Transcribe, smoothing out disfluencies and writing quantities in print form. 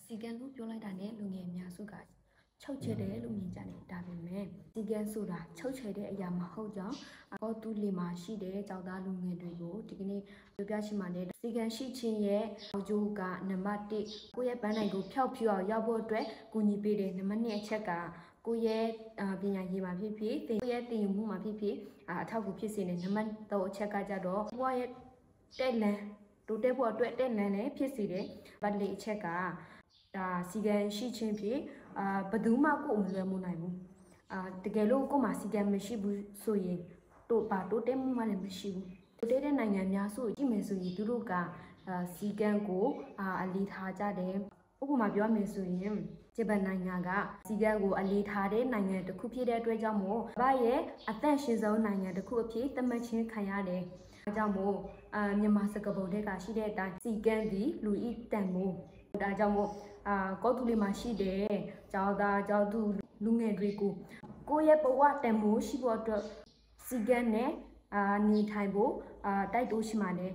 စီကံလို့ပြောလိုက်တာနဲ့လူငယ်အများစုကချုပ်ချယ်တယ်လို့မြင်ကြတယ်ဒါပေမဲ့စီကံဆိုတာချုပ်ချယ်တဲ့အရာမဟုတ်ကြောင်းအော်တူလီမှာရှိတဲ့ကျောင်းသားလူငယ်တွေကိုဒီကနေ့ပြောပြချင်ပါတယ်စီကံရှိခြင်းရဲ့အကျိုးကနံပါတ်1ကိုယ့်ရဲ့ပန်းနိုင်ကိုဖျောက်ဖျောက်ရောက်ဖို့အတွက်ကူညီပေးတယ်နံပါတ်2အချက်ကကိုယ့်ရဲ့ပညာရေးမှာဖြစ်ဖြစ်ကိုယ့်ရဲ့သင်ယူမှုမှာဖြစ်ဖြစ်အထောက်အကူဖြစ်စေတယ်နံပါတ်3အချက်ကကြတော့ကိုယ့်ရဲ့တဲ့လန်တိုးတက်ဖို့အတွက်တဲ့လန်နဲ့ဖြစ်စေတယ်ပတ်လေအချက်ကဒါစီကံရှိခြင်းဖြစ်ဘယ်သူမှကိုယ်မလွယ်မှုနိုင်ဘူးတကယ်လို့ကိုယ်မှာစီကံမရှိဘူးဆိုရင်တိုးတက်မှုမှလည်းမရှိဘူးတိုးတက်တဲ့နိုင်ငံများဆိုကြည့်မယ်ဆိုရင်သူတို့ကစီကံကိုအလေးထားကြတယ်ဥပမာပြောမယ်ဆိုရင်ဂျပန်နိုင်ငံကစီကံကိုအလေးထားတဲ့နိုင်ငံတစ်ခုဖြစ်တဲ့အတွက်ကြောင့်မို့ဘာရဲ့အသက်ရှင်ဆုံးနိုင်ငံတစ်ခုအဖြစ်သတ်မှတ်ခြင်းခံရတယ်အဲကြောင့်မို့မြန်မာစကားပုံတွေကရှိတဲ့အတိုင်းစီကံဒီလူဤတန်မို့ဒါကြောင့်မို့ကောတူလီမှာရှိတဲ့ကျောင်းသားကျောင်းသူလူငယ်တွေကိုကိုယ့်ရဲ့ဘဝတန်မိုးရှိဖို့အတွက်စီကံနဲ့နေထိုင်ဖို့တိုက်တွန်းရှိပါတယ်